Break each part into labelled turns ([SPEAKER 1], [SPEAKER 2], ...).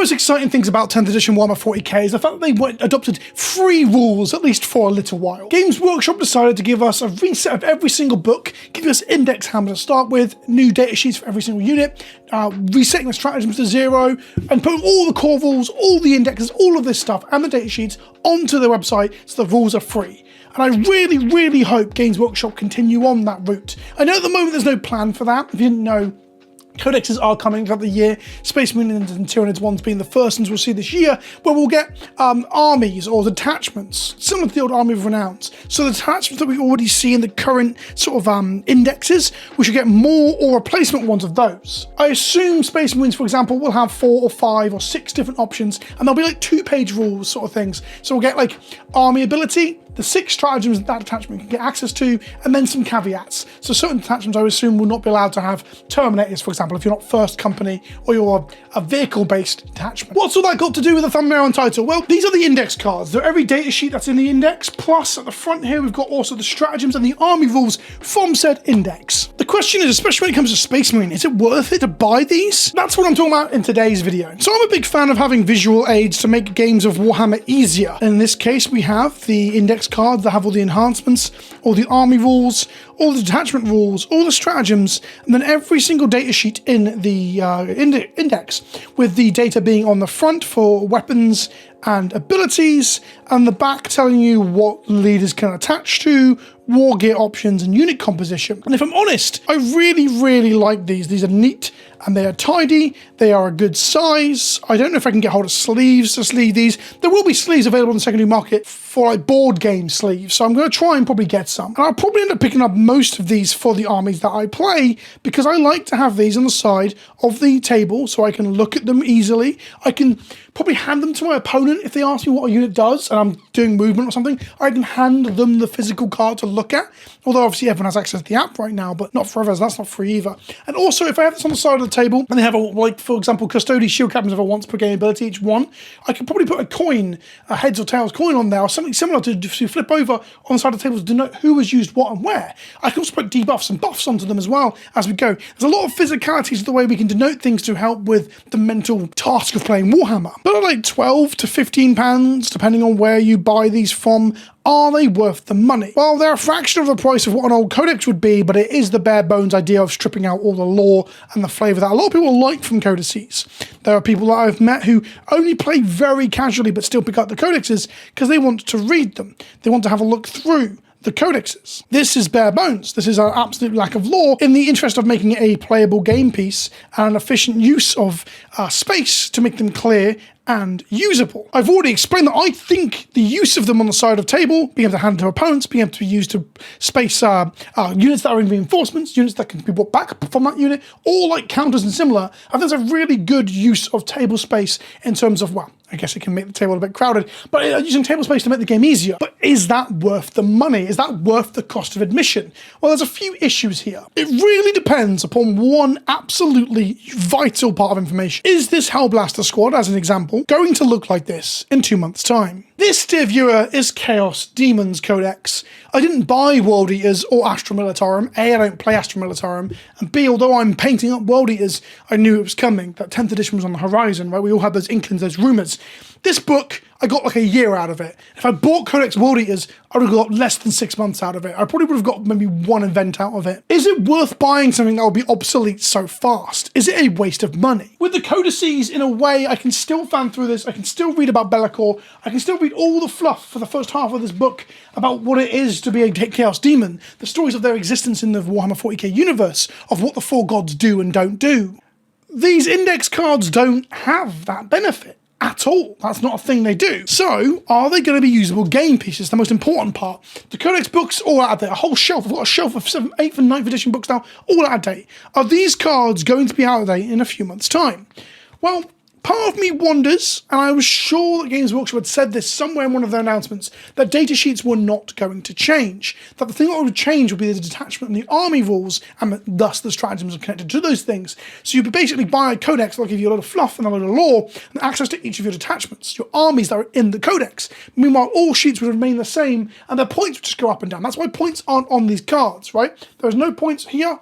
[SPEAKER 1] most exciting things about 10th edition Warhammer 40k is the fact that they adopted free rules, at least for a little while. Games Workshop decided to give us a reset of every single book, give us index hammers to start with, new data sheets for every single unit, resetting the stratagems to 0, and putting all the core rules, all the indexes, all of this stuff, and the data sheets onto their website so the rules are free. And I really, really hope Games Workshop continue on that route. I know at the moment there's no plan for that. If you didn't know, codexes are coming throughout the year, Space Marines and Tyranids ones being the first ones we'll see this year, where we'll get armies or detachments, similar to the old Army of Renown's. So the detachments that we already see in the current sort of indexes, we should get more or replacement ones of those. I assume Space Marines, for example, will have 4 or 5 or 6 different options, and there'll be like 2-page rules sort of things. So we'll get like army ability, the 6 stratagems that detachment can get access to, and then some caveats. So certain detachments, I would assume, will not be allowed to have Terminators, for example, if you're not first company or you're a vehicle-based detachment. What's all that got to do with the thumbnail and title? Well, these are the index cards. They're every data sheet that's in the index, plus at the front here we've got also the stratagems and the army rules from said index. The question is, especially when it comes to Space Marine, is it worth it to buy these? That's what I'm talking about in today's video. So I'm a big fan of having visual aids to make games of Warhammer easier. In this case, we have the index cards that have all the enhancements, all the army rules, all the detachment rules, all the stratagems, and then every single data sheet in the index, with the data being on the front for weapons and abilities, and the back telling you what leaders can attach to, war gear options, and unit composition. And if I'm honest, I really, really like these. These are neat and they are tidy. They are a good size. I don't know if I can get hold of sleeves to sleeve these. There will be sleeves available in the secondary market for like board game sleeves, so I'm going to try and probably get some. And I'll probably end up picking up most of these for the armies that I play, because I like to have these on the side of the table so I can look at them easily. I can probably hand them to my opponent if they ask me what a unit does and I'm doing movement or something. I can hand them the physical card to look at, although obviously everyone has access to the app right now, but not forever, so that's not free either. And also, if I have this on the side of the table and they have, like, for example, Custody Shield Captains have a once per game ability each one, I can probably put a coin, a heads or tails coin on there, or something similar to flip over on the side of the table to denote who has used what and where. I can also put debuffs and buffs onto them as well as we go. There's a lot of physicalities to the way we can denote things to help with the mental task of playing Warhammer. But at like 12 to 15 pounds, depending on where you buy these from, are they worth the money? Well, they're a fraction of the price of what an old codex would be, but it is the bare bones idea of stripping out all the lore and the flavour that a lot of people like from codices. There are people that I've met who only play very casually but still pick up the codexes because they want to read them. They want to have a look through the codexes. This is bare bones. This is an absolute lack of lore in the interest of making it a playable game piece and an efficient use of space to make them clear and usable. I've already explained that I think the use of them on the side of the table, being able to hand to opponents, being able to be used to space units that are in reinforcements, units that can be brought back from that unit, all like counters and similar, I think there's a really good use of table space in terms of, well, I guess it can make the table a bit crowded, but using table space to make the game easier. But is that worth the money? Is that worth the cost of admission? Well, there's a few issues here. It really depends upon one absolutely vital part of information. Is this Hellblaster squad, as an example, going to look like this in 2 months' time? This, dear viewer, is Chaos Demons Codex. I didn't buy World Eaters or Astra Militarum. A, I don't play Astra Militarum, and B, although I'm painting up World Eaters, I knew it was coming, that 10th edition was on the horizon, right? We all had those inklings, those rumours. This book, I got like a year out of it. If I bought Codex World Eaters, I would have got less than 6 months out of it. I probably would have got maybe 1 event out of it. Is it worth buying something that will be obsolete so fast? Is it a waste of money? With the codices, in a way, I can still fan through this. I can still read about Be'lakor. I can still read all the fluff for the first half of this book about what it is to be a Chaos Demon, the stories of their existence in the Warhammer 40k universe, of what the 4 gods do and don't do. These index cards don't have that benefit at all. That's not a thing they do. So, are they going to be usable game pieces? The most important part. The Codex books, all out of date. A whole shelf. I've got a shelf of 7th, 8th and 9th edition books now, all out of date. Are these cards going to be out of date in a few months' time? Well, part of me wonders, and I was sure that Games Workshop had said this somewhere in one of their announcements, that data sheets were not going to change. That the thing that would change would be the detachment and the army rules, and thus the stratagems are connected to those things. So you'd basically buy a codex that'll give you a lot of fluff and a lot of lore, and access to each of your detachments, your armies that are in the codex. Meanwhile, all sheets would remain the same, and their points would just go up and down. That's why points aren't on these cards, right? There's no points here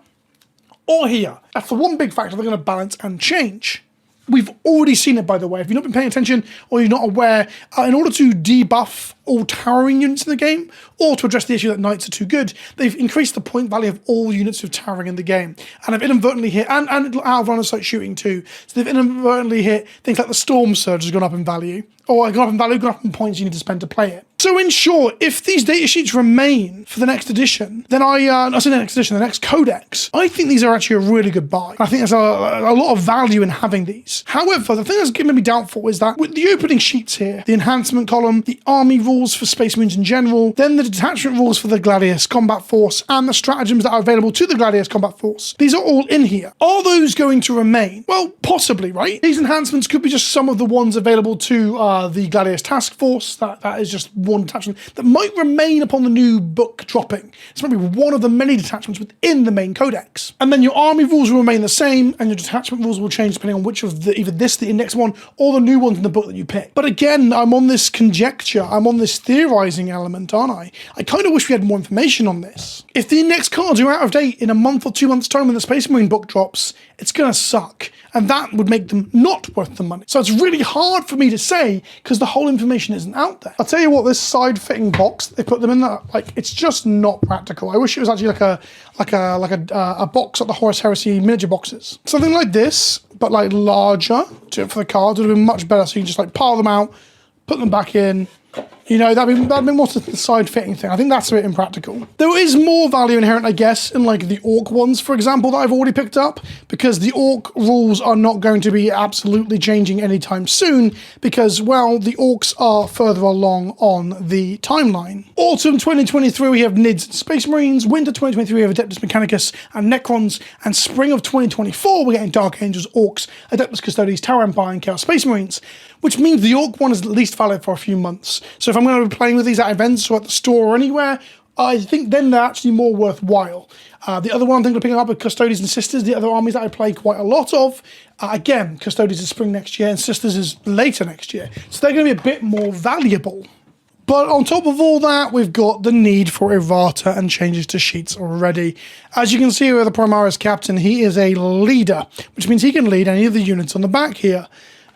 [SPEAKER 1] or here. That's the one big factor they're going to balance and change. We've already seen it, by the way. If you've not been paying attention or you're not aware, in order to debuff all towering units in the game, or to address the issue that knights are too good, they've increased the point value of all units with towering in the game. And have inadvertently hit, and out of line of sight shooting too, so they've inadvertently hit things like the Storm Surge has gone up in value, or gone up in value, gone up in points you need to spend to play it. So in short, if these datasheets remain for the next edition, then the next codex, I think these are actually a really good buy. I think there's a lot of value in having these. However, the thing that's giving me doubtful is that with the opening sheets here, the enhancement column, the army rules for Space Marines in general, then the detachment rules for the Gladius Combat Force, and the stratagems that are available to the Gladius Combat Force, these are all in here. Are those going to remain? Well, possibly, right? These enhancements could be just some of the ones available to the Gladius Task Force. That is just one detachment that might remain upon the new book dropping. It's probably one of the many detachments within the main codex. And then your army rules will remain the same, and your detachment rules will change depending on which of either the index one, or the new ones in the book that you pick. But again, I'm on this conjecture, I'm on this theorizing element, aren't I? I kind of wish we had more information on this. If the index cards are out of date in a month or 2 months' time when the Space Marine book drops, it's gonna suck. And that would make them not worth the money. So it's really hard for me to say because the whole information isn't out there. I'll tell you what, this side-fitting box they put them in, it's just not practical. I wish it was actually like a box like the Horus Heresy miniature boxes. Something like this, but like larger for the cards would have been much better. So you can just like pile them out, put them back in. You know, that'd be more to the side-fitting thing. I think that's a bit impractical. There is more value inherent, I guess, in like the Orc ones, for example, that I've already picked up, because the Orc rules are not going to be absolutely changing anytime soon, because, well, the Orcs are further along on the timeline. Autumn 2023, we have Nids and Space Marines. Winter 2023, we have Adeptus Mechanicus and Necrons. And spring of 2024, we're getting Dark Angels, Orcs, Adeptus Custodes, Tower Empire, and Chaos Space Marines, which means the Orc one is at least valid for a few months. So if I'm going to be playing with these at events or at the store or anywhere, I think then they're actually more worthwhile. The other one I'm thinking of picking up are Custodes and Sisters, the other armies that I play quite a lot of. Again, Custodes is spring next year and Sisters is later next year. So they're going to be a bit more valuable. But on top of all that, we've got the need for errata and changes to sheets already. As you can see with the Primaris Captain, he is a leader, which means he can lead any of the units on the back here.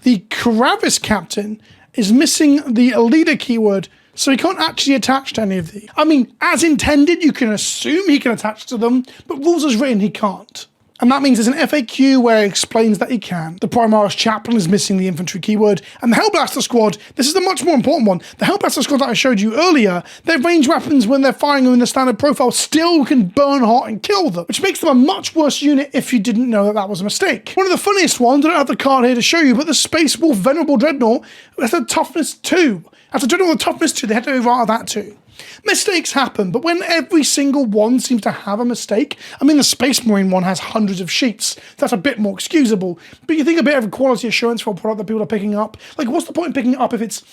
[SPEAKER 1] The Karavis Captain is missing the leader keyword, so he can't actually attach to any of these. I mean, as intended, you can assume he can attach to them, but rules as written, he can't. And that means there's an FAQ where it explains that he can. The Primaris Chaplain is missing the infantry keyword, and the Hellblaster Squad, this is the much more important one. The Hellblaster Squad that I showed you earlier, their ranged weapons when they're firing them in the standard profile still can burn hot and kill them, which makes them a much worse unit if you didn't know that that was a mistake. One of the funniest ones, I don't have the card here to show you, but the Space Wolf Venerable Dreadnought has a toughness 2. That's a Dreadnought with toughness 2, they had to errata that too. Mistakes happen, but when every single one seems to have a mistake, I mean the Space Marine one has hundreds of sheets, that's a bit more excusable, but you think a bit of a quality assurance for a product that people are picking up, like what's the point in picking it up if it's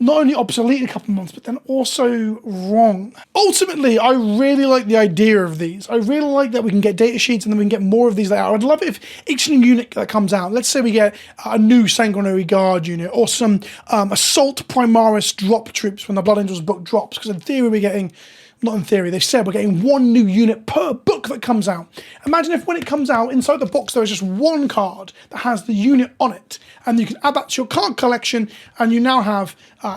[SPEAKER 1] not only obsolete in a couple of months, but then also wrong? Ultimately, I really like the idea of these. I really like that we can get data sheets and then we can get more of these later. I'd love it if each new unit that comes out, let's say we get a new Sanguinary Guard unit or some Assault Primaris drop troops when the Blood Angels book drops, because in theory we're getting, not in theory, they said we're getting one new unit per book that comes out. Imagine if when it comes out, inside the box there is just one card that has the unit on it, and you can add that to your card collection, and you now have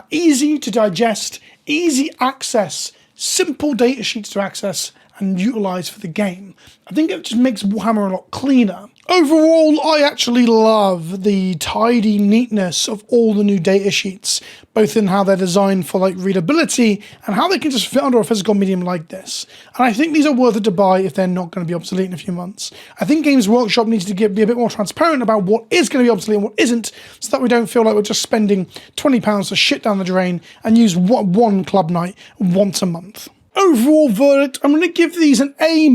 [SPEAKER 1] easy to digest, easy access, simple data sheets to access and utilize for the game. I think it just makes Warhammer a lot cleaner. Overall, I actually love the tidy neatness of all the new data sheets, both in how they're designed for like readability and how they can just fit under a physical medium like this. And I think these are worth it to buy if they're not going to be obsolete in a few months. I think Games Workshop needs to be a bit more transparent about what is going to be obsolete and what isn't, so that we don't feel like we're just spending £20 to shit down the drain and use one club night once a month. Overall verdict, I'm going to give these an A-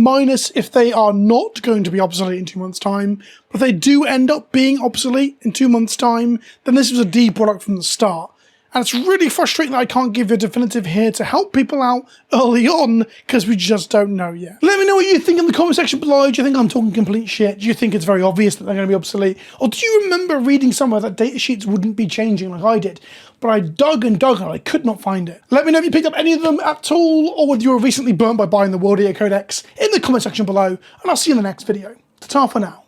[SPEAKER 1] if they are not going to be obsolete in 2 months' time. But if they do end up being obsolete in 2 months' time, then this was a D product from the start. And it's really frustrating that I can't give you a definitive here to help people out early on, because we just don't know yet. Let me know what you think in the comment section below. Do you think I'm talking complete shit? Do you think it's very obvious that they're going to be obsolete? Or do you remember reading somewhere that data sheets wouldn't be changing like I did? But I dug and dug and I could not find it. Let me know if you picked up any of them at all, or whether you were recently burnt by buying the World Eater Codex in the comment section below, and I'll see you in the next video. Ta-ta for now.